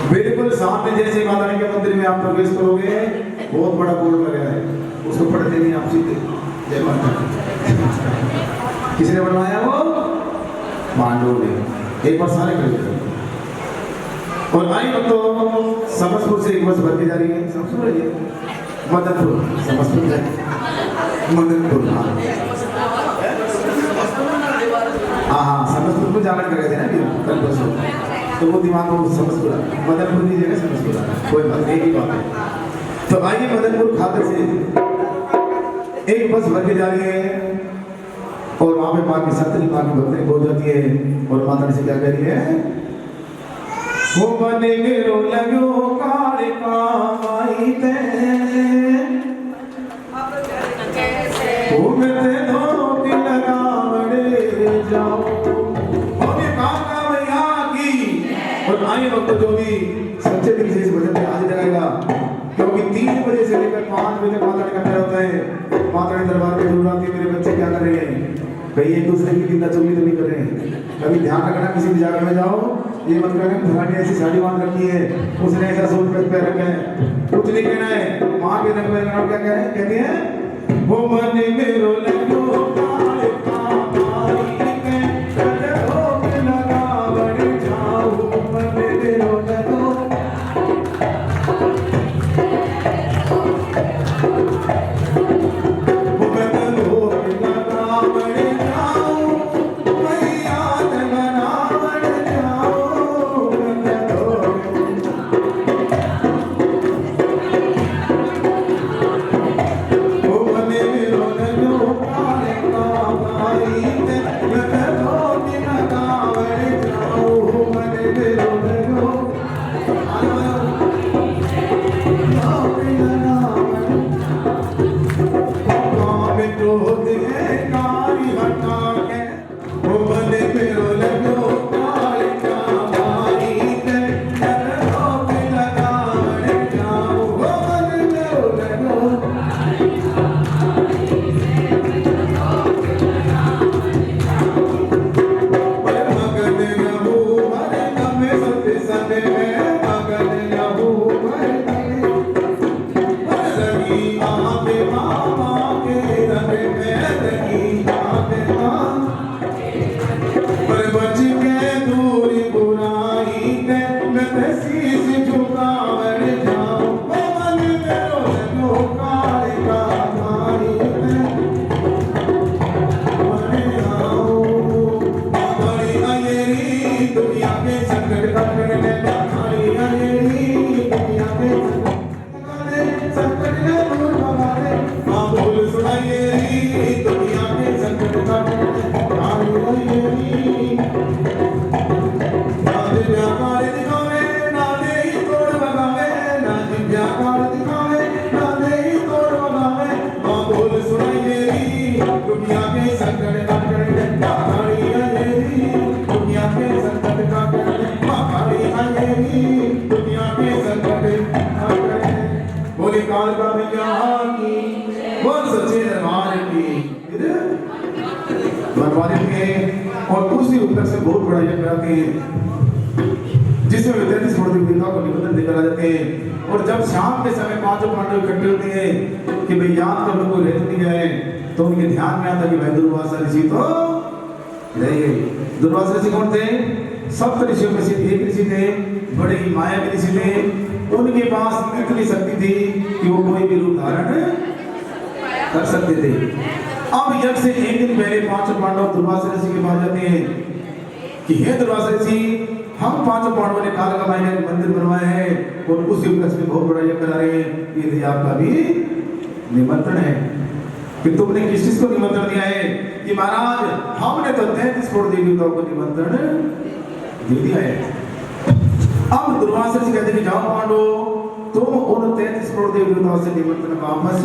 बिल्कुल सामने जैसे माता रानी के मंदिर में आप प्रवेश करोगे, बहुत बड़ा बोर्ड लगा है, उसको पढ़ते नहीं आप सीधे जय माता। किसने बनवाया वो? पांडवों ने। एक बार सारे कर। और आई तो समस्तपुर से एक बस भर के जा रही है, समस्तपुर है मदनपुर, समस्तपुर है मदनपुर। हाँ समस्तपुर को जाकर गए थे ना कल परसों, तो वो दिमाग में समस्तपुर मदनपुर की जगह समस्तपुर, कोई बात नहीं, एक ही बात है। तो आइए मदनपुर खाते से एक बस भर के जा रही है और वहां पे माँ की सतरी माँ की भक्ति हो जाती है और माता से क्या कह रही है? वो बने मेरो लगो काले कामाई ते वो मेरे दो की लगावड़े जाओ। और ये काका मैया की और आइए वक्त जो भी सच्चे दिल से इस भजन में आज जाएगा, क्योंकि 3 बजे से लेकर 5 बजे तक माता का प्यार होता है। माता के दरबार में दूर आती है, मेरे बच्चे क्या कर रहे हैं? कहीं एक दूसरे की निंदा चुगली तो नहीं कर रहे हैं। कभी ध्यान रखना, किसी भी जगह में जाओ ये मत कहना फलानी ऐसी साड़ी बांध रखी है, उसने ऐसा सूट पे रखा है, कुछ नहीं कहना है। वहां पे रख क्या कह रहे हैं? कहती है वो मन मेरो लगो काले कामाई के करो के लगावड़ जाओ। मन मेरो लगो और दूसरी उत्तर से बहुत बड़ा यज्ञ कराते हैं, जिसमें 33 करोड़ देवता को निमंत्रण देकर आ जाते हैं। और जब शाम के समय 5 पांडव इकट्ठे होते हैं कि भाई याद कर लो कोई रह नहीं जाए, तो उनके ध्यान में आता कि भाई दुर्वासा ऋषि तो रह गए। दुर्वासा ऋषि कौन थे? सप्त ऋषियों में से एक ऋषि थे, बड़े ही मायावी ऋषि थे। उनके पास इतनी शक्ति थी कि वो कोई भी रूप धारण कर सकते थे। अब यज्ञ से एक दिन पहले 5 पांडव दुर्वासा ऋषि के पास जाते हैं कि हे दुर्वासा ऋषि, हम 5 पांडवों ने काल का माया मंदिर बनवाया है और उस उपलक्ष्य में बहुत बड़ा यज्ञ करा रहे हैं, ये आपका भी निमंत्रण है कि तुमने किस चीज को निमंत्रण दिया है? कि महाराज हमने तो 33 करोड़ देवी देवताओं को निमंत्रण दे दिया है। अब दुर्वासा ऋषि कहते हैं जाओ पांडव, तुम उन 33 करोड़ देवी देवताओं से निमंत्रण वापस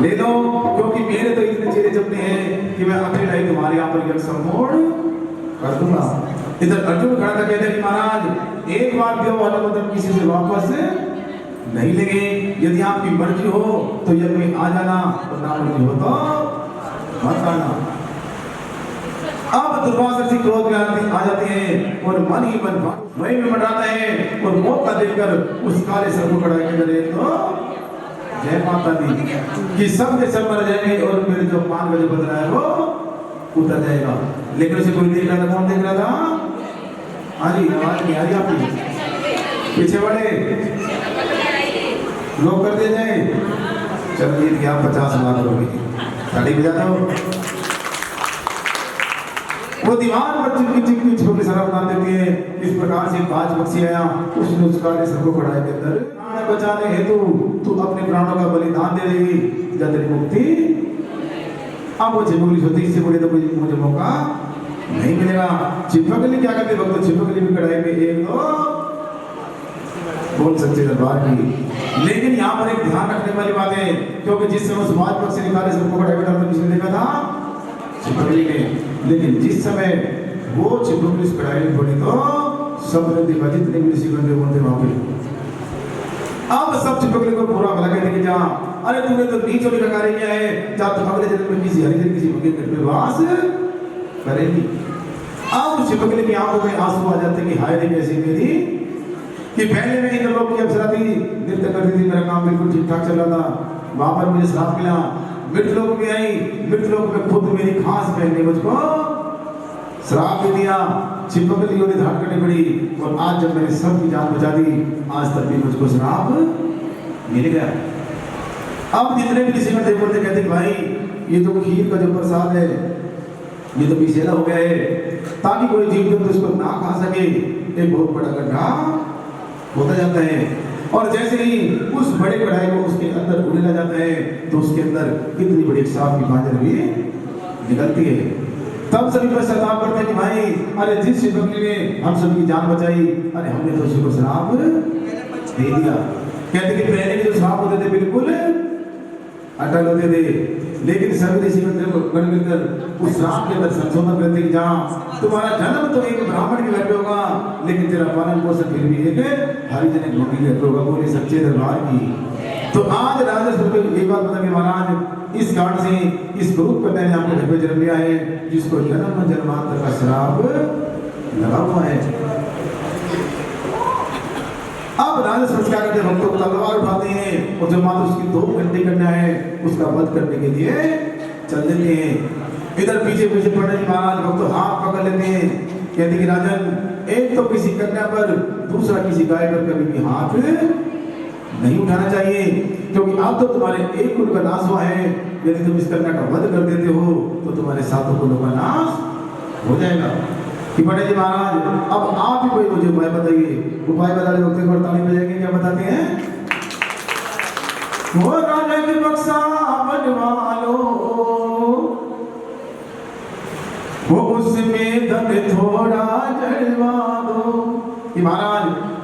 ले लो, क्योंकि मेरे तो इतने चेहरे जमने हैं कि मैं अकेला ही तुम्हारे यहाँ पर यज्ञ संपूर्ण कर दूंगा। इधर अर्जुन खड़ा था, कहते कि महाराज एक बार दिया वाला मतलब किसी से वापस नहीं लेंगे, यदि आपकी मर्जी हो तो यज्ञ में आ जाना और ना मर्जी हो तो मत आना। अब दुर्वासा जी क्रोध में आ जाते हैं और मन ही मन वही में मंडराता है और मौका देकर उस काले सर्प को खड़ा कर दे तो जय माता दी कि सब के सब मर जाएंगे और मेरे जो 5 बजे बज रहा है वो उतर जाएगा। लेकिन उसे कोई देख रहा था, कौन देख रहा था? हाँ जी, आवाज नहीं आ रही आपकी, पीछे बड़े लोग कर दे जाए। चलिए जीत गया 50 लाख रुपए, ताली बजा दो। वो दीवार पर चिपकी छोटी सारा बना देती है। इस प्रकार से 5 पक्षी आया, उसने उस काले सर्प को खड़ा के अंदर प्राण बचाने हेतु तू अपने प्राणों का बलिदान दे देगी या तेरी मुक्ति। अब वो चिपकली सोचती इससे बड़ी तो कोई मुझे मौका नहीं मिलेगा। चिपकली क्या करते भक्त, चिपकली भी कढ़ाई में एक दो बोल सच्चे दरबार की। लेकिन यहाँ पर एक ध्यान रखने वाली बात है, क्योंकि जिस समय उस 5 पक्षी निकाले सबको खड़ा बैठा था, किसने देखा था? चिपकली ने। लेकिन जिस समय वो चिपकली इस कढ़ाई में पड़ी तो सब ने देखा, जितने भी ऋषि गण देवगण थे वहां पे। अब सब चिपकली को पूरा भला कहने की जा, अरे तूने तो नीच होने का कार्य किया है, जा तो अगले जन्म में किसी हरिजन किसी भगत घर में वास करेगी। अब उस चिपकली की आंखों में आंसू आ जाते कि हाय रे कैसी मेरी, कि पहले मैं इंद्र लोक की अप्सरा थी, नृत्य करती थी, मेरा काम बिल्कुल ठीक ठाक चल रहा था, वहां पर मुझे श्राप मिला, मृतलोक में आई, मृतलोक में खुद मेरी खास बहन ने मुझको श्राप दे दिया, चिपकली को धारण करनी पड़ी, और आज जब मैंने सबकी जान बचा दी, आज तक भी मुझको श्राप मिल गया। अब जितने भी ऋषि देवते कहते कि भाई ये तो खीर का जो प्रसाद है ये तो विषैला हो गया है, ताकि कोई जीव जंतु इसको ना खा सके, एक बहुत बड़ा गड्ढा होता जाता है। और जैसे ही उस बड़े कढ़ाई को उसके अंदर उड़ेला जाता है तो उसके अंदर कितनी बड़ी सांप की भांजर भी निकलती है। तब सभी पश्चाताप करते हैं कि भाई अरे जिस चिपकली ने हम सबकी जान बचाई, अरे हमने तो उसी को श्राप दे दिया। कहते कि पहले के जो श्राप होते थे बिल्कुल अटल होते थे, लेकिन सभी ऋषि गण मिलकर उस श्राप के अंदर संशोधन करते कि जहाँ तुम्हारा जन्म तो एक ब्राह्मण के घर पे होगा, लेकिन तेरा पालन पोषण फिर भी एक हरिजन भूमि के घर पे होगा, बोले सच्चे दरबार की। तो आज राजा सुरभि एक बात बता कि महाराज इस कारण से इस ग्रुप पे मैंने आपके घर पे जन्म लिया है, जिसको जन्म जन्मांतर का श्राप लगा हुआ है। अब राजा संस्कार करते भक्तों को तलवार उठाते हैं और जब मात्र उसकी 2 घंटे करना है उसका वध करने के लिए चल देते हैं। इधर पीछे पीछे पंडित जी महाराज भक्तों हाथ पकड़ लेते हैं, कहते कि राजन एक तो किसी कन्या पर, दूसरा किसी गाय पर कभी भी हाथ नहीं उठाना चाहिए, क्योंकि अब तो तुम्हारे एक कुल का नाश हुआ है, यदि तुम इस कन्या का वध कर देते हो तो तुम्हारे 7 कुलों का नाश हो जाएगा। कि पंडित जी महाराज अब आप ही कोई मुझे उपाय बताइए। उपाय बताने वक्त एक बार ताली बजाएंगे, क्या बताते हैं? वो राजा की बक्सा बनवा लो, वो उसमें दम थोड़ा जलवा दो। कि महाराज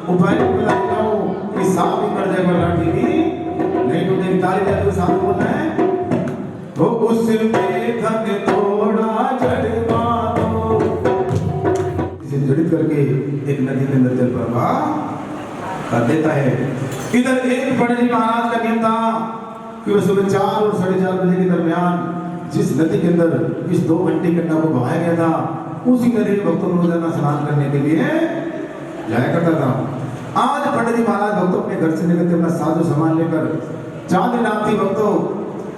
उपाय बताता हूँ कि सांप भी कर जाएगा लाठी भी नहीं टूटेगी। ताली बजाते हुए सांप बोलना है, वो उसमें दम थोड़ा जलवा जड़ित करके एक नदी के अंदर जल प्रवाह कर देता है। इधर एक पंडित जी महाराज का नियम था कि सुबह 4 और 4:30 बजे के दरमियान जिस नदी के अंदर इस 2 घंटे कन्या को बहाया गया था, उसी नदी में भक्तों को रोजाना स्नान करने के लिए जाया करता था। आज पंडित जी महाराज भक्तों अपने घर से निकलते अपना साजो सामान लेकर चांद रात्रि भक्तों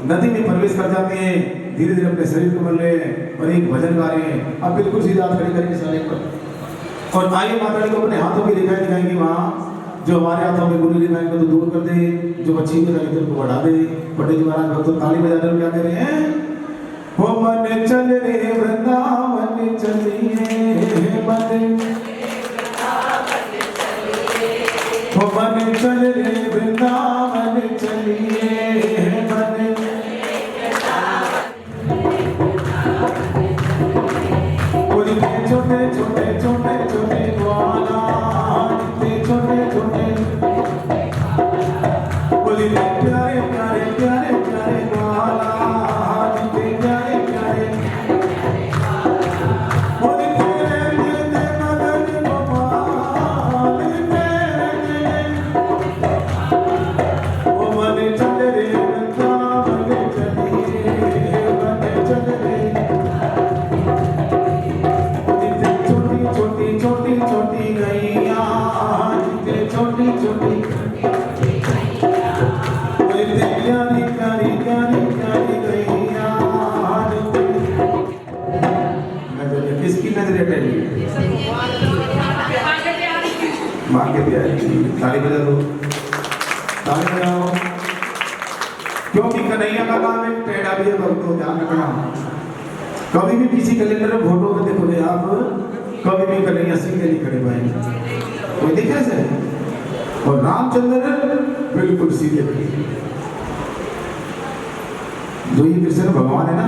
नदी में प्रवेश कर जाते हैं, धीरे धीरे अपने शरीर को मल रहे हैं और एक भजन गा रहे हैं। अब बिल्कुल सीधा हाथ खड़े करके साले पर, और आइए माता रानी को अपने हाथों की रेखाएं दिखाएंगे, वहाँ जो हमारे हाथों में गुरु रेखाएं को तो दूर कर दे, जो अच्छी रेखाएं को बढ़ा दे। पंडित जी महाराज भक्तों ताली बजा रहे क्या कह रहे हैं? वो मन चल रे वृंदावन चलिए, वो मन चल रे वृंदावन चलिए, छोटे छोटे छोटे छोटे ग्वाला, छोटे छोटे बोली प्यारे प्यारे प्यारे प्यारे ग्वाला, प्यारे प्यारे बोली तेरे दिल दे मदन गोपाल, तेरे छोटी छोटी प्यारी प्यारी प्यारी प्यारी गैया नजर किसकी नजर टेढ़ी माँ के प्यारी ताली बजा दो ताली बजाओ क्योंकि कन्हैया का नाम एक टेढ़ा भी है भक्तों ध्यान रखना कभी भी किसी कैलेंडर में फोटो में देखोगे आप कभी भी कन्हैया सीधे नहीं खड़े पाएंगे कोई देखे से और रामचंद्र बिल्कुल सीधे खड़े जो ये कृष्ण भगवान है ना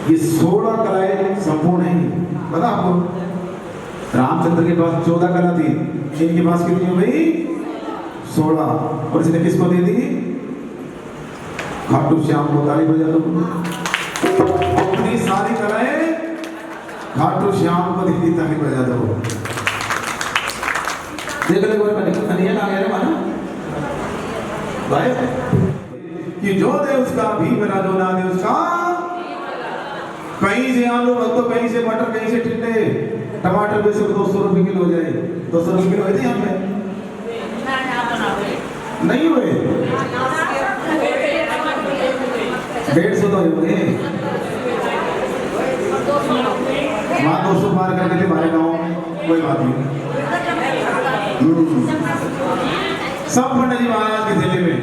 ये 16 कलाएं संपूर्ण है पता आपको रामचंद्र के पास 14 कला थी इनके पास कितनी हो गई 16 और इसने किसको दे दी खाटू श्याम को ताली बजा दो अपनी सारी कलाएं खाटू श्याम को दी ताली बजा दो देख ले कोई कन्हैया आ गया माना भाई कि जो दे उसका भी बना दो ना दे उसका कहीं से आलू तो कहीं से मटर कहीं से टिंडे टमाटर वैसे 200 रुपए किलो हो जाए 200 रुपए किलो है यहाँ पे नहीं हुए 150 तो हुए वहाँ 200 पार कर गए थे हमारे गाँव में कोई बात नहीं सब पंडित जी महाराज के जिले में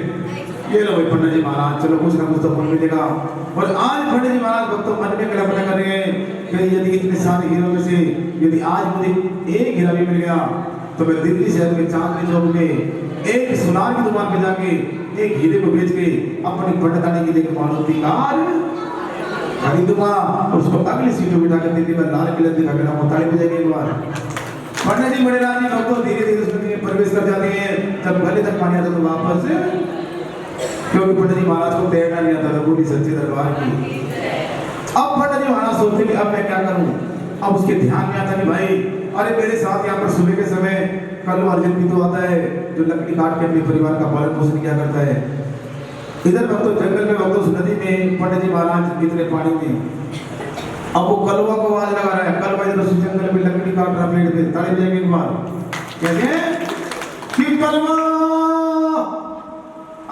ये लो भाई पंडित जी महाराज चलो कुछ ना कुछ तो मन मिलेगा और आज पंडित जी महाराज भक्तों मन में कल्पना कर रहे हैं कि यदि इतने सारे हीरो में से यदि आज मुझे एक हीरा भी मिल गया तो मैं दिल्ली शहर के चांदनी चौक में एक सुनार की दुकान पे जाके एक हीरे को बेच के अपनी पंडितानी के लिए मारुति कार खरीदूंगा और उसको अगली सीट पे बिठा कर दिल्ली में लाल किले दिखा कर हम ताली बजाएंगे एक बार पंडित जी बड़े राजी भक्तों धीरे धीरे उसमें प्रवेश कर जाते हैं जब गले तक पानी आता तो वापस क्योंकि पंडित जी महाराज को तैरना नहीं आता था पूरी सच्चे दरबार की अब पंडित जी महाराज सोचते कि अब मैं क्या करूं अब उसके ध्यान में आता कि भाई अरे मेरे साथ यहाँ पर सुबह के समय कल्लू अर्जुन भी तो आता है जो लकड़ी काट के अपने परिवार का पालन पोषण किया करता है इधर भक्तों जंगल में भक्तों नदी में पंडित जी महाराज इतने पानी में अब वो कलवा को आवाज लगा रहा है कलवा इधर उस जंगल में लकड़ी काट रहा पेड़ पे ताली बजाएंगे एक बार कहते कि कलवा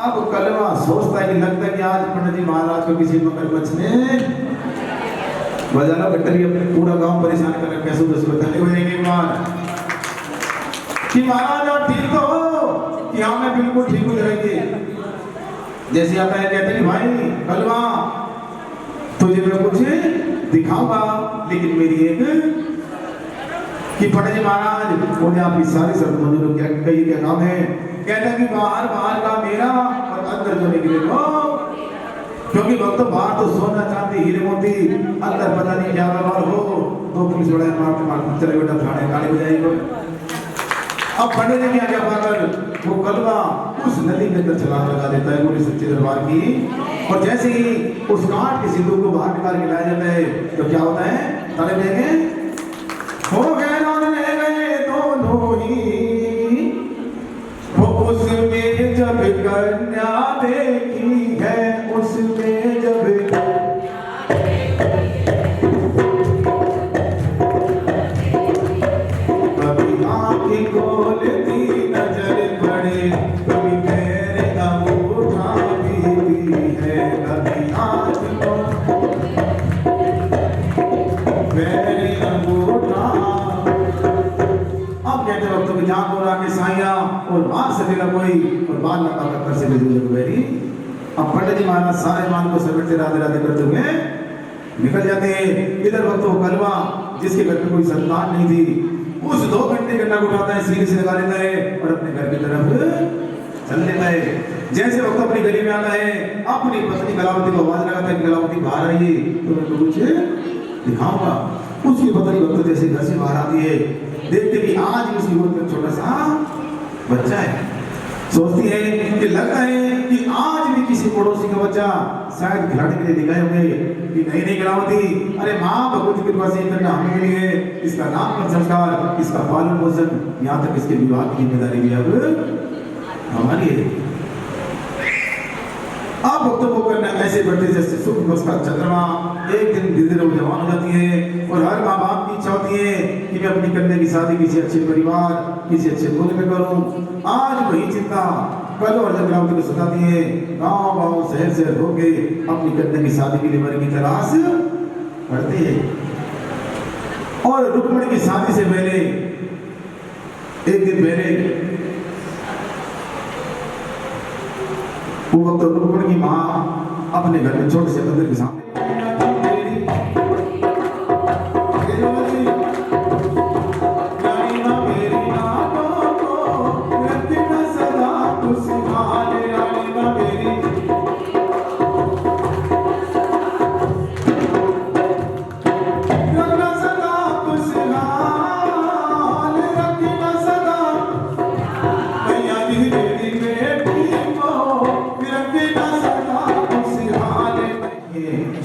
अब कलवा सोचता है कि लगता है कि आज पंडित जी महाराज को किसी मगरमच्छ ने बजाना गट्टरी अपने पूरा गांव परेशान कर रखा है सुबह सुबह ताली बजाएंगे एक बार कि महाराज आप ठीक तो हो कि हाँ मैं बिल्कुल ठीक हो जाएंगे जैसे आता है कहते हैं भाई कलवा तुझे मैं कुछ दिखाऊंगा लेकिन मेरी एक कि पंडित जी महाराज उन्हें आपकी सारी शर्त मंजूर क्या कही क्या काम है कहता है कि बाहर बाहर का मेरा और अंदर जो निकले लो क्योंकि भक्तों बाहर तो सोना चांदी हीरे मोती अंदर पता नहीं क्या व्यवहार हो दो पुलिस बड़ा मारते चले बेटा थाने गाड़ी बजाएंगे अब पंडित जी क्या पाकर वो कलवा उस नदी के अंदर छलांग लगा देता है पूरी सच्चे दरबार की और जैसे ही उस कांट के सिंदूर को बाहर निकाल के लाया जाता है तो क्या होता है ताले बजाएंगे हो गए ले गए दोनों ही वो उसमें जब कन्या देखी है उसमें जब कभी आंखें खोलती नजर पड़े कभी मेरे अंगूठा बीती है कभी आंख मेरे अंगूठा अब कहते वक्त की जान बोला के साइया और बाहर से मिला कोई और बाहर लगा कर से भेज दो मेरी अब पंडित जी महाराज सारे मान को समेटते राधे राधे करते हुए निकल जाते हैं इधर वक्त वो कलवा जिसके घर में कोई संतान नहीं थी उस 2 घंटे का नग उठाता है सीढ़ी से लगा लेता है और अपने घर की तरफ चल लेता है जैसे वक्त अपनी गली में आता है अपनी पत्नी कलावती को आवाज लगाता है कि कलावती बाहर आइए तो मैं कुछ दिखाऊंगा उसकी पत्नी वक्त जैसे घर से बाहर आती है देखते कि आज उसकी गोद में छोटा सा बच्चा है सोचती है कि लगता है कि आज भी किसी पड़ोसी का बच्चा शायद खिलाने के लिए दिखाए होंगे कि नहीं कलावती अरे माँ भगवती की कृपा से करना हमें मिली है इसका नाम संस्कार इसका पालन पोषण यहाँ तक इसके विवाह की जिम्मेदारी भी अब हमारी है आप भक्तों को करना ऐसे बढ़ते जैसे सुख में उसका चंद्रमा। एक दिन धीरे धीरे वो जवान हो जाती है और हर माँ बाप की इच्छा होती है कि मैं अपनी कन्या की शादी किसी अच्छे परिवार किसी अच्छे कुल में करूं। आज वही चिंता कल और जगरावती को सताती है। गांव गांव शहर शहर होके अपनी कन्या की शादी के लिए वर की तलाश करते हैं। और रुक्मणी की शादी से पहले एक दिन पहले वो वक्त रुक्मणी की माँ अपने घर में छोटे से मंदिर के सामने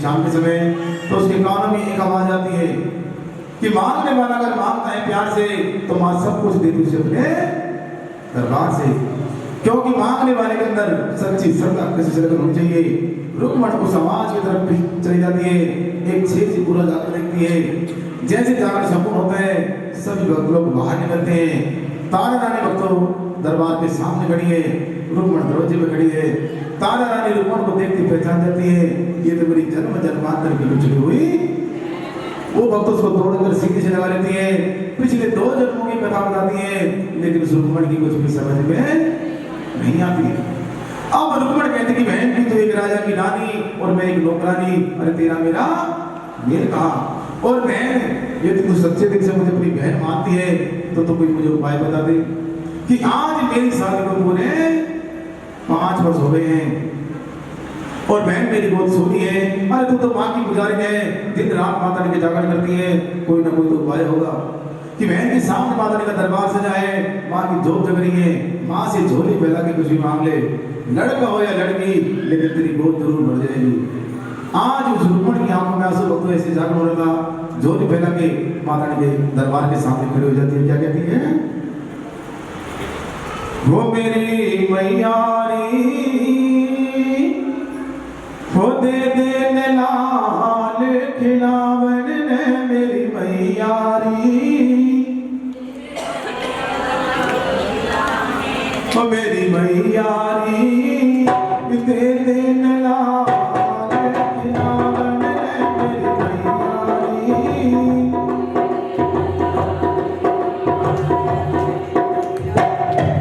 शाम के समय तो उसके कानों में एक आवाज आती है कि मांगने वाला अगर मांगता है प्यार से तो मां सब कुछ देती उसे अपने दरबार से, क्योंकि मांगने वाले के अंदर सच्ची श्रद्धा किसी से होनी चाहिए। रुक्मणी को समाज की तरफ चली जाती है, एक छेद से पूरा जाकर देखती है। जैसे जाकर संपूर्ण होता है सभी भक्त लोग बाहर निकलते हैं। तारा रानी भक्तों दरबार के सामने खड़ी है, रुक्मणी दरवाजे में खड़ी है। तारा रानी रुक्मणी को देखती पहचान जाती है, ये तो मेरी जन्म जन्मांतर की बिछड़ी हुई। वो भक्त उसको तोड़कर सीधे से लगा लेती है, पिछले 2 जन्मों की कथा बताती है, लेकिन उस रुक्मणी की कुछ भी समझ में नहीं आती। अब रुक्मणी कहती कि बहन भी तो एक राजा की रानी और मैं एक नौकरानी, अरे तेरा मेरा मेल कहा। और बहन यदि तू सच्चे दिल से मुझे अपनी बहन मानती है तो कोई मुझे उपाय बता दे कि आज मेरी शादी को पूरे 5 वर्ष हो गए हैं और बहन मेरी बहुत सोनी है। अरे तू तो माँ की पुजारी है, दिन रात माता रानी के जागरण करती है, कोई ना कोई तो उपाय होगा कि बहन के सामने माता रानी का दरबार सजा है, माँ की जोत जग रही है, माँ से झोली फैला के कुछ भी मांग ले, लड़का हो या लड़की, लेकिन तेरी गोद जरूर बढ़ जाएगी। आज उस रुक्मणी की आंखों में आंसू भक्तों ऐसे जागरण हो रहा था, झोली फैला के माता रानी के दरबार के सामने खड़ी हो जाती है। क्या कहती है? वो मेरी मैयारी वो दे दे लाल खिलावन ने मेरी मैयारी, वो मेरी मैयारी दे दे लाल खिलावन ने मेरी मैयारी।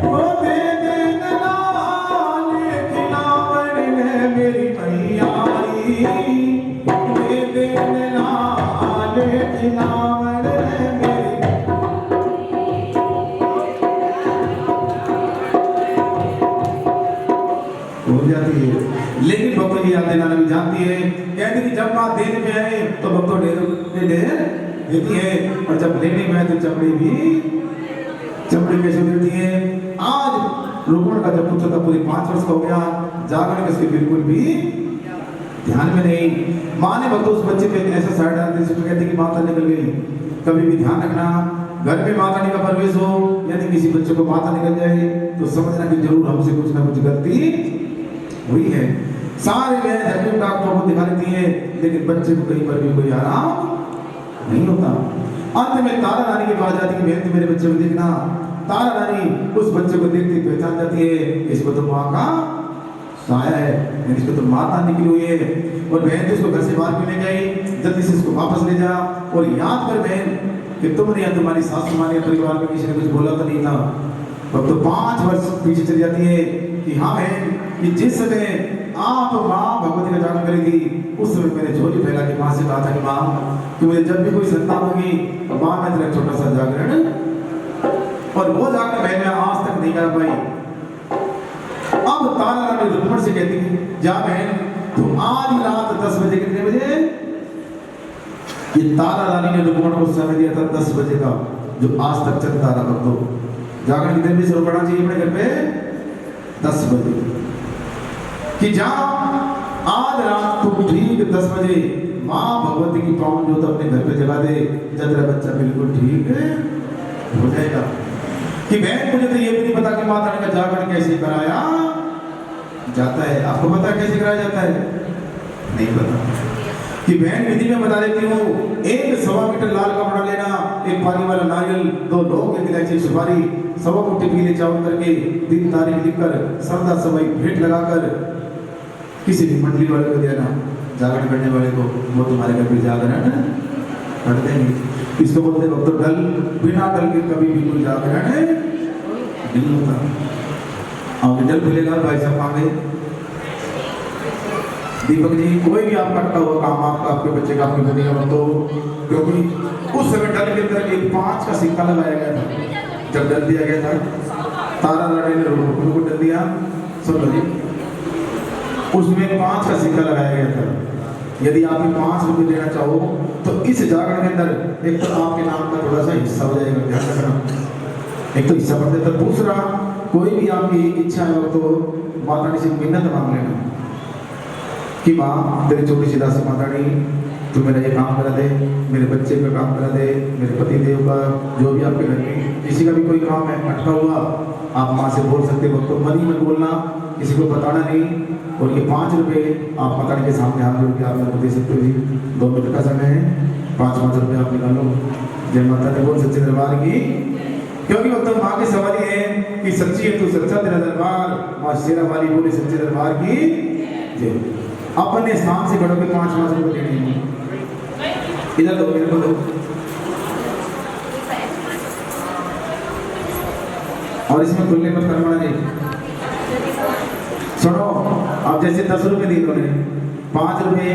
वो दे दे लाल खिलावन ने मेरी मैयारी, दे दे लाल खिलावन ने मेरी। हो जाती है, लेकिन भक्तों की याद देना भी जानती है। कहती कि जब माँ देने में आए तो भक्तों ढेर देती है, और जब लेने में आए तो चमड़ी कैसे देती है। आज रुक्मणी का जब पुत्र था पूरे 5 वर्ष का हो गया, जागरण के उसके बिल्कुल भी ध्यान में नहीं। माँ ने भक्तों उस बच्चे पे ऐसा साइड डाल दिया जिसमें कहती कि माता निकल गई। कभी भी ध्यान रखना, घर में माता रानी का प्रवेश हो, यदि किसी बच्चे को माता निकल जाए तो समझना कि जरूर हमसे कुछ ना कुछ गलती हुई है। सारे वे हकीम डॉक्टरों को दिखा लेती है, लेकिन बच्चे को कहीं पर भी कोई आराम नहीं होता। अंत में तारा रानी के पास जाती है, बहन तुम मेरे बच्चे को देखना। तारा रानी उस बच्चे को देखती पहचान जाती है, इसको तो माँ का साया है, इसको तो माता निकली हुई है। और बहन इसको घर से बाहर भी ले गई, जल्दी से इसको वापस ले जा और याद कर बहन कि तुमने या तुम्हारी सासू माँ ने परिवार में किसी ने कुछ बोला तो नहीं था। अब तो 5 वर्ष पीछे चली जाती है कि हाँ बहन, कि जिस समय आप माँ भगवती का जागरण करी थी उस समय मैंने झोली फैला के माँ से कहा था कि माँ कि मुझे जब भी कोई संतान होगी माँ मैं तेरा छोटा सा जागरण, और वो जागरण बहन मैं आज तक नहीं कर पाई। अब तारा रानी रुक्मणी से कहती है, जा बहन तुम आज रात 10 बजे, कितने बजे? ये तारा रानी ने रुक्मणी को समय दिया था 10 बजे का, जो आज तक चलता रहा। तो जागरण कितने बजे शुरू करना चाहिए अपने घर पे? 10 बजे। कि जा आज रात तुम ठीक 10 बजे माँ भगवती की पावन ज्योत अपने घर पे जला दे, जब तेरा बच्चा बिल्कुल ठीक हो जाएगा। कि बहन मुझे तो ये भी नहीं पता कि माता ने का जागरण कैसे कराया, जाता है। आपको पता है कैसे कराया जाता है? नहीं पता कि बहन विधि में बता देती हूँ। 1.25 मीटर लाल कपड़ा लेना, एक पानी वाला नारियल, 2 लौंग, 1 इलायची, सुपारी, 1.25 मुट्ठी पीले चावल करके दिन तारीख लिखकर श्रद्धा समय भेंट लगाकर किसी भी मंडली वाले को देना। जागरण करने वाले को, वो तुम्हारे घर पे जागरण कर देंगे। इसको बोलते वक्त डल, बिना डल के कभी भी कोई जागरण नहीं होता। और डल मिलेगा भाई साहब आगे दीपक जी, कोई भी आपका अटका हुआ काम, आपका, आपके बच्चे का, आपकी बेटी का, तो क्योंकि उस समय डल के अंदर एक 5 का सिक्का लगाया गया था। जब डल दिया गया था, तारा रानी ने रुपये को डल दिया, सुन लो जी, उसमें 5 का सिक्का लगाया गया था। यदि आप 5 रुपये देना चाहो तो इस जागरण के अंदर एक तो आपके नाम का थोड़ा सा हिस्सा हो जाएगा, ध्यान रखना, एक तो हिस्सा बढ़ देता। दूसरा, कोई भी आपकी इच्छा है तो माता रानी से मिन्नत मांग लेना कि माँ तेरी छोटी सी दासी माता रानी, तू मेरा ये काम करा दे, मेरे बच्चे का काम करा दे, मेरे पति देव का, जो भी आपके घर में किसी का भी कोई काम है अटका हुआ, आप माँ से बोल सकते हो। तो मन ही में बोलना, किसी को बताना नहीं। और ये 5 रुपये आप माता रानी के सामने हाथ जोड़ के आप मेरे को दे सकते हो जी। 2 मिनट का समय है, 5-5 रुपये आप निकालो। जय माता दी बोल सच्चे दरबार की, क्योंकि मतलब माँ की सवारी है कि सच्ची है तू सच्चा तेरा दरबार, माँ शेरा वाली बोले सच्चे दरबार की जय। अपने स्थान से बढ़ोगे 5-5 रुपये देने हैं। इधर दो, मेरे को दो। और इसमें खुलने मत करवाना नहीं। सुनो, आप जैसे 10 रुपये दिए उन्होंने, 5 रुपये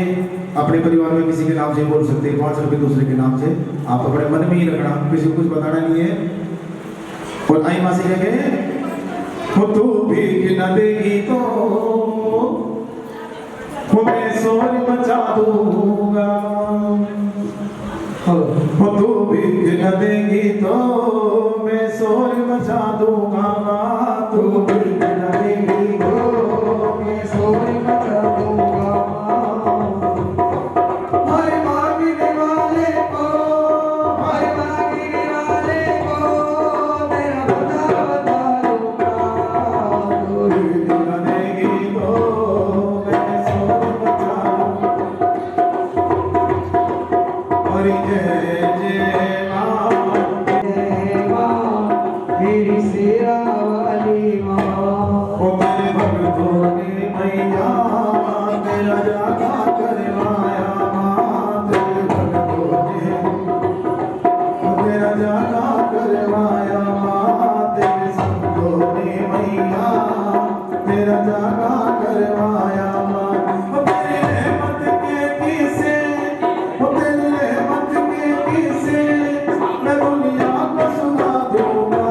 अपने परिवार में किसी के नाम से बोल सकते हैं, 5 रुपये दूसरे के नाम से। आप अपने मन में ही रखना, किसी को कुछ बताना नहीं है। और आई मासी कहेंगे तू भी न देगी तो मैं शोर मचा दूंगा, तू भी न देगी तो मैं शोर मचा दूंगा, तू भी न देगी तो मैं शोर मचा दूंगा। हर मांगने वाले को, हर मांगने वाले को मेरा बता बता दूंगा, तू भी न देगी तो मैं शोर मचा दूंगा। और जय जय माँ मेरी शेरा वाली माँ, ओ मेरे भक्तों ने मैया तेरा जागा करवाया, माँ तेरे भक्तों ने तेरा जागा करवाया, माँ तेरे संतों ने मैया तेरा जागा करवाया, माँ तेरे रहमत के किसे, तेरे रहमत के किसे मैं दुनिया को सुना दूंगा,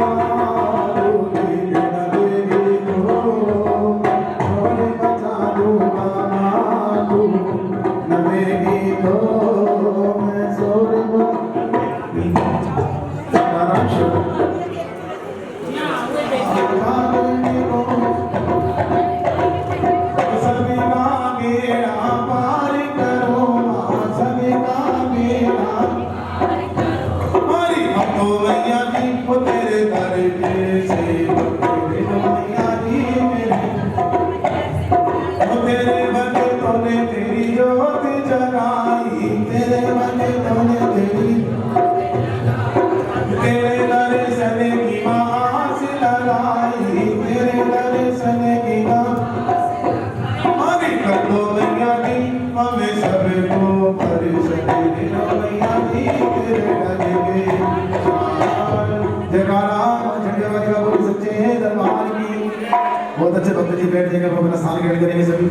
बहुत अच्छे भक्त जी बैठ जाएंगे, अपना स्थान ग्रहण करेंगे सभी,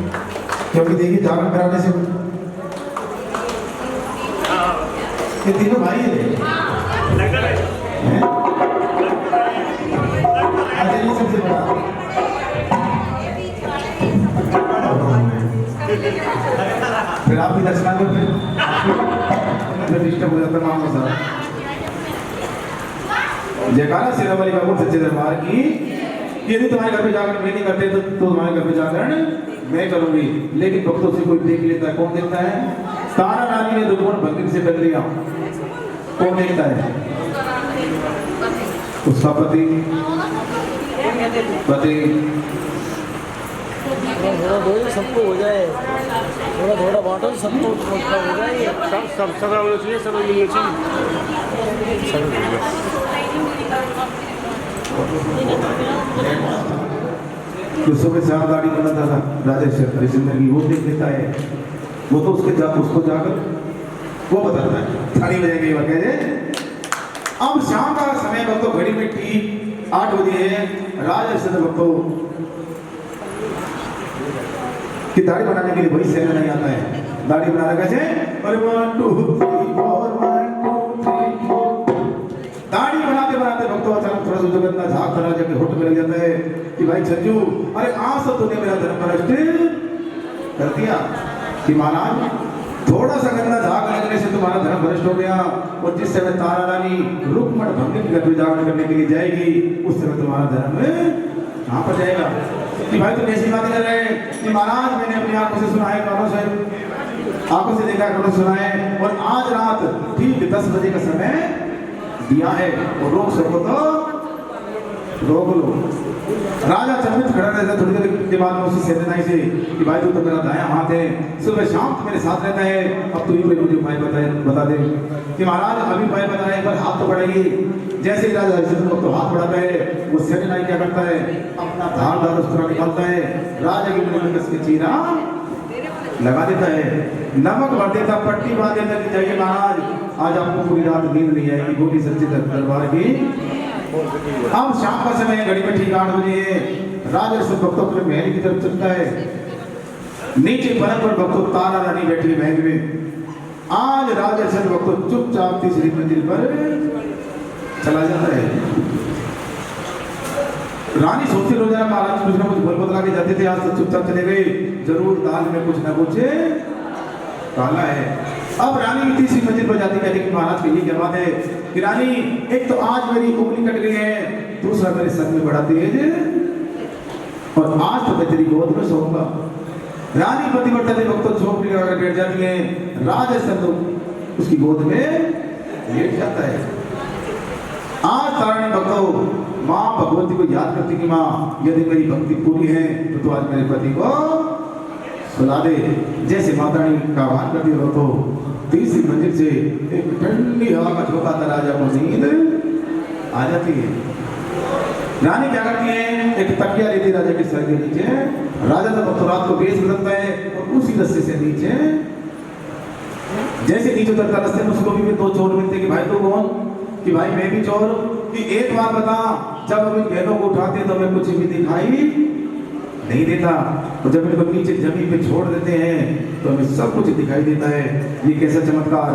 क्योंकि देखिए जागरण कराने से ये तीनों भाई है। ये सबसे बड़ा फिर आप भी दर्शना करो, फिर डिस्टर्ब हो जाता मामला सारा। जयकारा शेरा वाली बाबू सच्चे दरबार की। यदि तुम्हारे घर पे जागरण मैं नहीं करते तो तुम्हारे घर पे जागरण मैं करूंगी। लेकिन भक्तों से कोई देख लेता है, कौन देखता है? तारा रानी ने दुर्गुण भक्ति से कर लिया, कौन देखता है? उसका पति थोड़ा दो सबको हो जाए, थोड़ा थोड़ा बांटो सबको हो जाए। सब होना चाहिए, सब मिलना चाहिए। जो सुबह से दाढ़ी बनाता था राजा हरिश्चंद्र की, वो देख लेता है, वो तो उसको जाकर वो बताता है थाली बजाएंगे वगैरह। अब शाम का समय वक्त तो घड़ी में ठीक 8 बजे है। राजा हरिश्चंद्र वक्त कि दाढ़ी बनाने के लिए वही सेना नहीं आता है। दाढ़ी बनाने कैसे, और 1 2 3 4 1 2 3 4। दाढ़ी बनाते बनाते भक्तों अचानक थोड़ा सा जगत ना झाग खड़ा जाके होठ में लग जाता है कि भाई छज्जू, अरे आज तो तूने मेरा धर्म भ्रष्ट कर दिया। कि महाराज थोड़ा सा गंदा झाग लगने से तुम्हारा धर्म भ्रष्ट हो गया, और जिस समय तारा रानी रुक्मण भंगी का विधान करने के लिए जाएगी उस समय तुम्हारा धर्म कहाँ पर जाएगा। कि भाई तुम ऐसी बातें कर रहे हैं कि महाराज मैंने अपनी आंखों से सुना है, कानों से आंखों से देखा, कानों सुना है, और आज रात ठीक 10 बजे का समय दिया है, और रोक सको तो रोक लो। राजा चंद्रित खड़ा रहता थोड़ी देर के बाद में उसी सेनानी से कि भाई तू तो मेरा दायां हाथ है, सुबह शाम तो मेरे साथ रहता है, अब तू ही मुझे उपाय बता दे। कि महाराज अभी उपाय बताए पर हाथ तो बढ़ेगी। जैसे ही राजा हरिश्चंद्र को तो हाथ बढ़ाता है, वो सेनानी क्या करता है, अपना धारदार अस्त्र निकालता है, राजा की मुंह में कस के चीरा लगा देता है, नमक भर देता, पट्टी बांध देता कि जाइए महाराज आज आपको पूरी रात नींद नहीं आएगी, गोली सच्ची दरबार की। अब शाम का समय घड़ी में ठीक 8 बजे है। राजा सब भक्तों अपने महल की तरफ चलता है। नीचे पलंग पर भक्तों तारा रानी बैठी महल में। आज राजा सब भक्तों चुपचाप तीसरी मंजिल पर चला जाता है। रानी सोचती रोजाना महाराज कुछ ना कुछ बोल बतला के जाते थे, आज तो चुपचाप चले गए, जरूर दाल में कुछ ना कुछ काला है। अब रानी की तीसरी मंजिल पर जाती कहती कि महाराज की क्या बात है। कि रानी एक तो आज मेरी उंगली कट गई है, दूसरा मेरे सर में बड़ा तेज, और आज तो मैं तेरी गोद में सोऊंगा। रानी पतिव्रता के वक्त झोपड़ी लगाकर बैठ जाती है, राजा सब उसकी गोद में लेट जाता है। आज तारानी भक्तों माँ भगवती को याद करती कि माँ यदि मेरी भक्ति पूरी है तो आज मेरे पति को सुला दे। जैसे माता रानी का आह्वान करती हो तो तीसरी मंजिल से एक ठंडी हवा का झोंका आता, राजा को नींद आ जाती है। रानी क्या करती है, एक तकिया लेती राजा के सर के नीचे, राजा तो भक्तों रात को बेस बदलता है, और उसी रस्ते से नीचे जैसे नीचे उतरता रास्ते में उसको भी 2 चोर मिलते कि भाई तो कौन। कि भाई मैं भी चोर। कि एक बार बता, जब हम इन गहनों को उठाते तो हमें कुछ भी दिखाई नहीं देता, और जब इनको नीचे जमीन पे छोड़ देते हैं तो हमें सब कुछ दिखाई देता है। ये कैसा चमत्कार।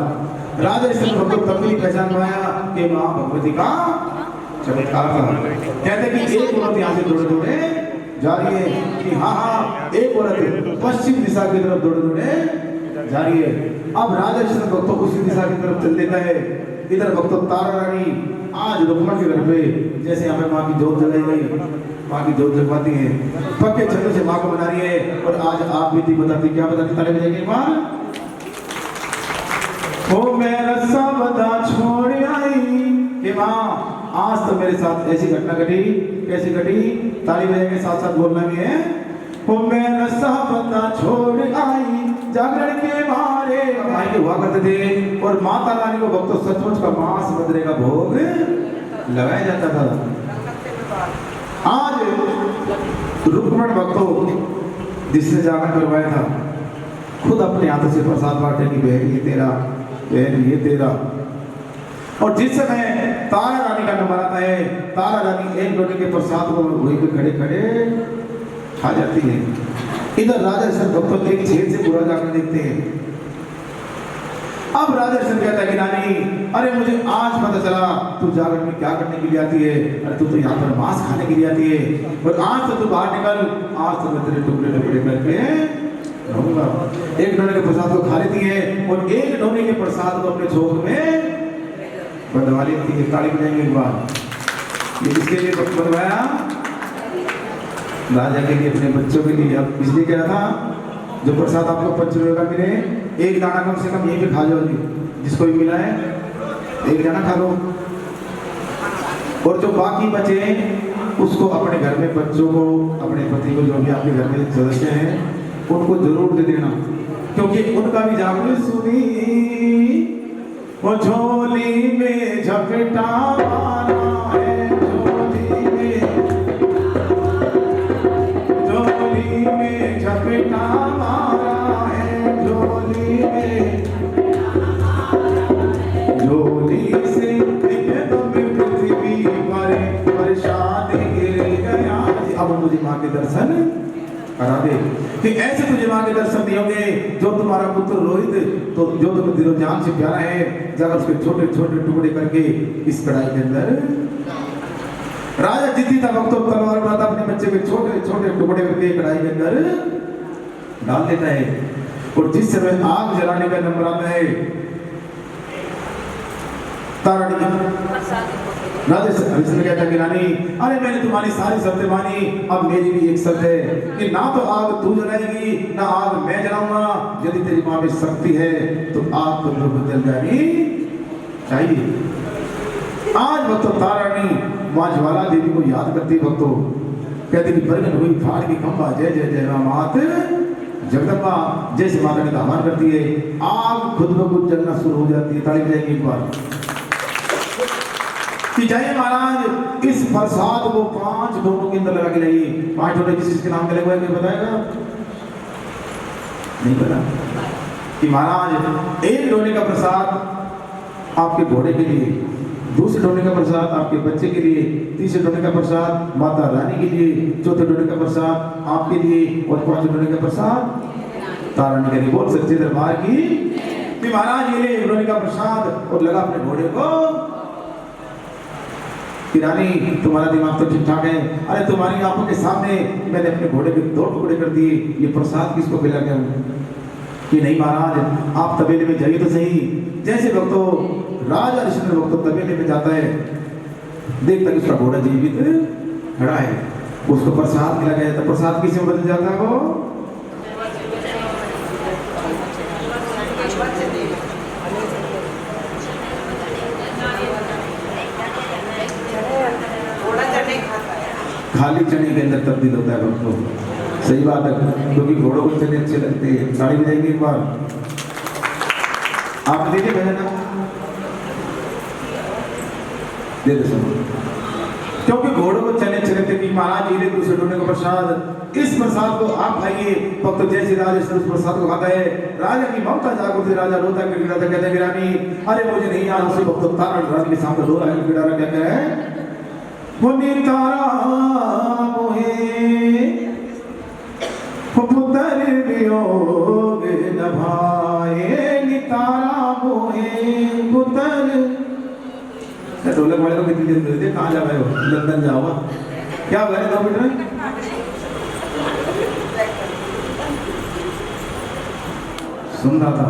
राजा इस भक्त तब भी पहचान पाया कि माँ भगवती का चमत्कार था। कहते कि एक औरत यहाँ से दौड़े दौड़े जा रही है, कि हाँ एक औरत पश्चिम दिशा की तरफ दौड़े दौड़े जा रही है। अब राजा इस भक्त उसी दिशा की तरफ चल देता है। इधर भक्तों तारा रानी आज रुक्मण के घर पे जैसे हमें माँ की जोत जलाई गई, माँ की जोत जगवाती है, पक्के छंद से माँ को बना रही है। और आज आप भी बताती, क्या बताती, ताले बजाएंगे माँ। ओ मैं रस्सा बता छोड़ आई कि माँ आज तो मेरे साथ ऐसी घटना घटी। कैसी घटी, ताली बजाएंगे साथ साथ बोलना भी है। ओ मैं रस्सा बता छोड़ आई जागरण के मारे भाई के हुआ करते थे, और माता रानी को भक्तों सचमुच का मांस बदरे का भोग लगाया जाता था। आज रुक्मण भक्तों जिसने जागरण करवाया था खुद अपने हाथों से प्रसाद बांटे कि बहन ये तेरा, बहन ये तेरा। और जिस समय तारा रानी का नंबर आता है, तारा रानी एक लोटे के प्रसाद को वहीं पे खड़े खड़े खा जाती है। इधर राजा सब भक्तों एक छेद से पूरा जाकर देखते हैं। अब राजा सब कहता है कि रानी अरे मुझे आज पता चला तू जागरण में क्या करने के लिए आती है। अरे तू तो यहाँ पर मांस खाने के लिए आती है, और आज तो तू बाहर निकल, आज तो मैं तेरे टुकड़े टुकड़े करके रहूंगा। एक डोने के प्रसाद को खा लेती है, और एक डोने के प्रसाद को अपने झोंक में बंधवा लेती है। ताली बजाएंगे एक बार। ये किसके लिए बनवाया, राजा के लिए, अपने बच्चों के लिए। अब इसलिए क्या था, जो प्रसाद आपको 5 रुपये का मिले, एक दाना कम से कम यहीं पे खा जाओ, जिसको भी मिला है एक दाना खा लो। और जो बाकी बचे उसको अपने घर में बच्चों को, अपने पति को, जो भी आपके घर में सदस्य हैं उनको जरूर दे देना, क्योंकि उनका भी जागरण सुनी वो झोली में झपटा मारा है, झोली में झपटा मारा है, झोली में, झोली से पृथ्वी पर प्रसाद गिर गया। अब मुझे माँ के दर्शन करा दे कि ऐसे तुझे माँ के दर्शन नहीं होंगे। जो तुम्हारा पुत्र रोहित, तो जो तुम्हें दिलो जान से प्यारा है, जाकर उसके छोटे छोटे टुकड़े करके इस कढ़ाई के अंदर, राजा जिद्दी था वक्त तलवार उठाता, अपने बच्चे के छोटे छोटे टुकड़े करके कढ़ाई के अंदर डाल देता है। और जिस समय आग जलाने का नंबर आता है, तारानी राजा हरिश्चंद्र कहता कि रानी, अरे मैंने तुम्हारी सारी शर्तें मानी, अब मेरी भी एक शर्त है कि ना तो आग तू जलाएगी ना आग मैं जलाऊंगा। यदि तेरी मां में शक्ति है तो आग तुम लोग को जल जानी चाहिए। आज भक्तों तारानी मां ज्वाला देवी को याद करती, भक्तों कहती कि बरगन हुई फाड़ की खंबा, जय जय जय राम मात जगदम्बा, जैसे माता ने आह्वान करती है, आग खुद ब खुद जलना शुरू हो जाती है। ताली बजाएंगे एक बार कि जय महाराज। इस प्रसाद को 5 डोनों के अंदर लगा के लाइए। 5 डोने किस के नाम के लगे हुए बताएगा? नहीं पता कि महाराज एक डोने का प्रसाद आपके घोड़े के लिए, दूसरे डोने का प्रसाद आपके बच्चे के लिए, तीसरे डोने का प्रसाद माता रानी के लिए, चौथे डोने का प्रसाद आपके लिए और 5वें डोने का प्रसाद तारानी के लिए। बोल सच्चे दरबार की कि महाराज ये ले डोने का प्रसाद और लगा अपने घोड़े को। कि रानी तुम्हारा दिमाग तो ठीक ठाक है, अरे तुम्हारी आंखों के सामने मैंने अपने घोड़े के 2 टुकड़े कर दिए, ये प्रसाद किसको खिला गया? कि नहीं महाराज, आप तबेले में जाइए तो सही। जैसे भक्तों राजा हरिश्चंद्र भक्तों तबेले में जाता है, देखता कि उसका घोड़ा जीवित खड़ा है, उसको प्रसाद खिला गया। तो प्रसाद किसी में बदल जाता है वो? खाली चने के अंदर तब्दील होता है भक्तों। सही बात है, क्योंकि घोड़ों को चने अच्छे लगते हैं। साड़ी बजाएंगे एक बार, आप देखिए बहन दे दे सुनो, क्योंकि घोड़ों को चने अच्छे लगते कि महाराज जी ने दूसरे डोने का प्रसाद, इस प्रसाद को आप खाइए। भक्त जैसे राजा इस प्रसाद को खाता है, राजा की ममता जागृत, राजा रोता गिड़गिड़ाता कहता है रानी, अरे मुझे नहीं याद। उसे भक्त तारा रानी के सामने रो रहा है, गिड़ा रहा, क्या कह रहा है? वो नितारा मोहे पुत्र वियोग न भाए, नितारा मोहे पुत्र। ढोलक वाले को कितनी देर मिलते, कहाँ जा रहे हो? लंदन जाओगा क्या? गए 2 मिनट में सुन रहा था।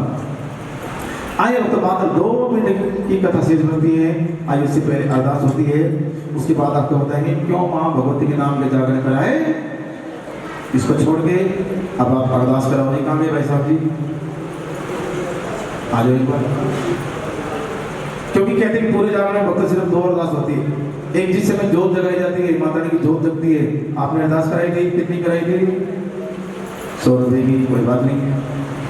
आइए तो बात 2 मिनट की कथा शेष होती है। आइए उससे पहले अरदास होती है, उसके बाद आपको बताएंगे क्यों मां भगवती के नाम के जागरण कराए। इसको छोड़ के अब आप अरदास कराओ। नहीं काम है भाई साहब जी, आ जाओ एक बार। क्योंकि कहते हैं पूरे जागरण में भक्त सिर्फ 2 अरदास होती है। एक जिस समय जोत जगाई जाती है, माता रानी की जोत जगती है। आपने अरदास कराई थी, कितनी कराई थी? 100 रुपये की, कोई बात नहीं।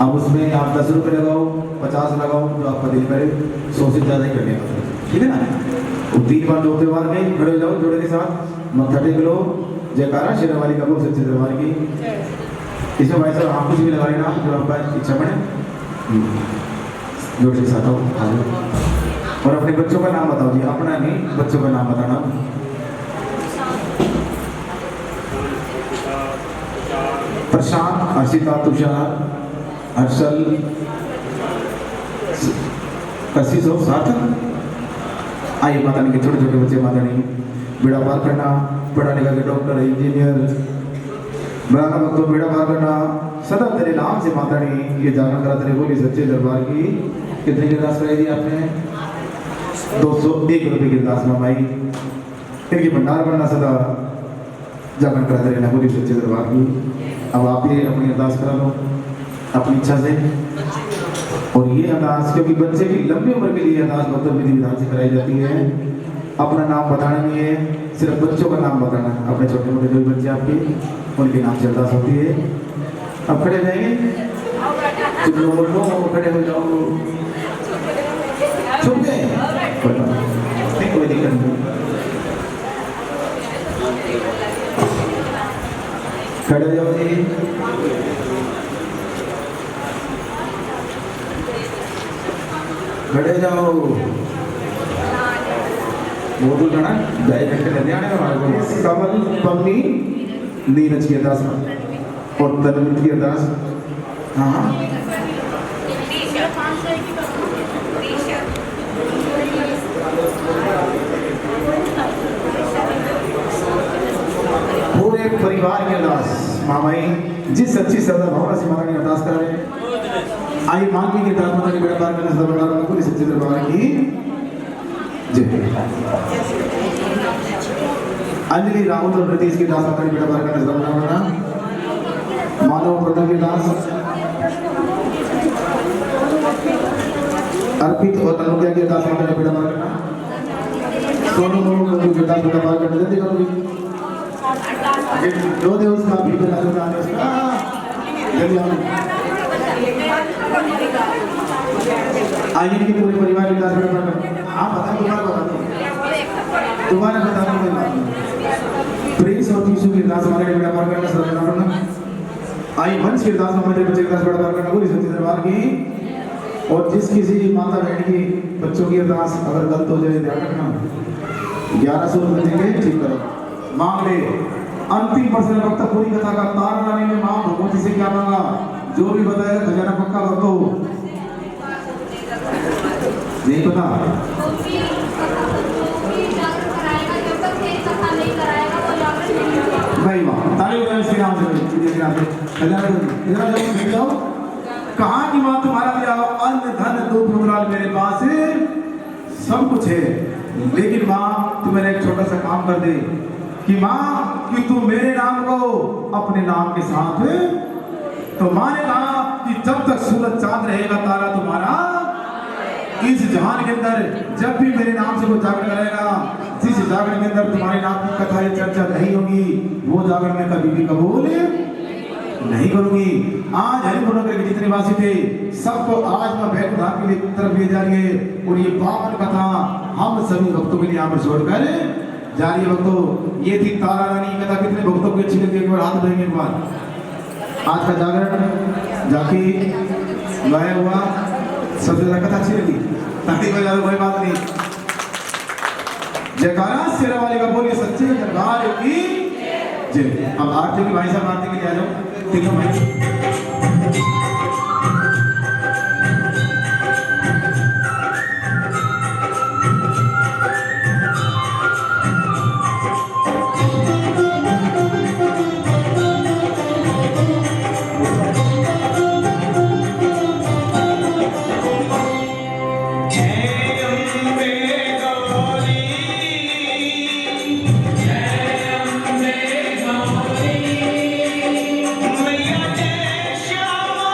अब उसमें आप 10 रुपये लगाओ, 50 लगाओ, जो आपका दिल करे। 100 से ज़्यादा ही करने, ठीक है ना? 3 बार जोते बार में खड़े हो जाओ जोड़े के साथ, मत्था टेक लो, जयकारा शेरा वाली का बोल सच्चे दरबार की। इसमें भाई साहब आप कुछ भी लगा लेना जो आपका इच्छा बने। जोड़े के साथ आओ और अपने बच्चों का नाम बताओ जी, अपना नहीं, बच्चों का नाम बताना। प्रशांत, हर्षिता, तुषार, हर्षल, कशिश और सार्थक। आइए माता रानी के छोटे छोटे बच्चे माता रानी बेड़ा पार करना, पढ़ा लिखा के डॉक्टर, इंजीनियर, बड़ा भक्तों बेड़ा पार करना सदा तेरे नाम से माता रानी ये जागरण करा तेरे बोली सच्चे दरबार की। कितने की अरदास कराई थी आपने? 201 रुपये की अरदास में भाई। इनकी भंडार बनना सदा जागरण करा तेरे ना बोली सच्चे दरबार की। अब आप ये अपनी अरदास करा लो अपनी इच्छा से। और ये अरदास क्योंकि बच्चे की लंबी उम्र के लिए अरदास भक्त विधि विधान से कराई जाती है। अपना नाम बताना नहीं है, सिर्फ बच्चों का नाम बताना है। अपने छोटे मोटे जो भी बच्चे आपके, उनके नाम से अरदास होती है। अब खड़े जाएंगे, चुप लो, खड़े हो जाओ। चुप गए, कोई दिक्कत नहीं। खड़े जाओ जी। खड़े जाओ। वो तो जाना डायरेक्ट लुधियाने में हमारे को कमल पन्नी नीरज की अरदास और तनवीर की अरदास। हाँ पूरे परिवार की अरदास। मामाई जिस अच्छी श्रद्धा भावना से माता की अरदास कर रहे हैं, आई मांगी की अरदास माता की बेड़ा पार करने से बड़ा पूरी सच्ची दरबार की जय। अंजलि राहुल और प्रतीश की दास माता की बेड़ा पार करने से बड़ा मानव प्रदम की दास, अर्पित और अनुज्ञा की दास माता की बेड़ा पार करना, सोनू मोनू की दास बेड़ा पार करना जल्दी करो। दो दे उसका भी बना दो गाने उसका जल्दी आओ। आइए कि पूरे परिवार के दास बेड़ा पार करना। आप बताओ दोबारा बता दो। प्रिंस और टीसू की दास हमारे बेड़ा पार करना सर्वनाम करना। आई वंश की दास हमारे बच्चे की दास बेड़ा पार करना पूरी सच्ची दरबार की। और जिस किसी माता बहन की बच्चों की अरदास अगर गलत हो जाए ध्यान रखना, 1100 रुपये देंगे, ठीक करो। मांग ले अंतिम प्रश्न वक्त पूरी कथा का तार लाने में मां भगवती से क्या मांगा, जो भी बताएगा खजाना पक्का भक्त हो। नहीं पता भाई वाह, ताली बजाओ श्री राम से। खजाना इधर बैठ जाओ। कहाँ की मां तुम्हारा दिया अन्न धन दूध मुद्राल मेरे पास सब कुछ है, लेकिन मां तू मेरा एक छोटा सा काम कर दे कि मां कि तू मेरे नाम को अपने नाम के साथ। तो मां ने कहा कि जब तक सूरज चांद रहेगा तारा तुम्हारा इस जहान के अंदर, जब भी मेरे नाम से वो जागरण करेगा, जिस जागरण के अंदर तुम्हारे नाम की कथा या चर्चा नहीं होगी, वो जागरण में कभी भी कबूल नहीं करूंगी। आज हरिपुर नगर के जितने वासी थे सबको आज मैं बैकुंठ के लिए तरफ ले जा रही है, और ये पावन कथा हम सभी भक्तों के लिए यहाँ पर छोड़कर जा रही है। भक्तों, ये थी तारा रानी की कथा। कितने भक्तों को अच्छी लगी, एक बार हाथ उठाएंगे। एक बार आज का जागरण जाके गाया हुआ सबसे ज्यादा कथा अच्छी लगी, ताकि कोई ज्यादा कोई बात नहीं। जयकारा शेरा वाले का बोलिए सच्चे दरबार की जय। अब आरती की भाई साहब आरती के लिए आ जाओ। ठीक है भाई। मैया जय श्यामा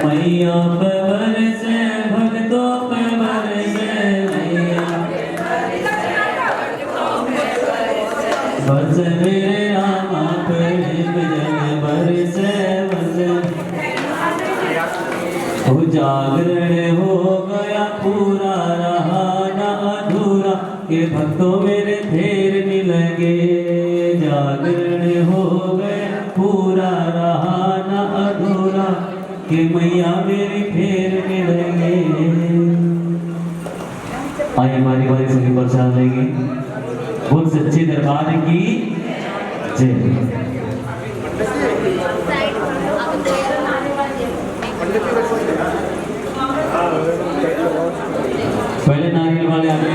मैया पे बरसे भक्तों पे बरसे मैया बरसे मेरे आमा पे जग बरसे बरसे जागरण हो गया पूरा रहा ना अधूरा के भक्तों मेरे फेरने लगे जागरण हो गया पूरा रहा ना अधूरा कि मैया मेरी फेरने लगे। आइए हमारी बारी से प्रसाद लेंगे। बोल सच्चे दरबार की जय। पहले नारियल वाले आगे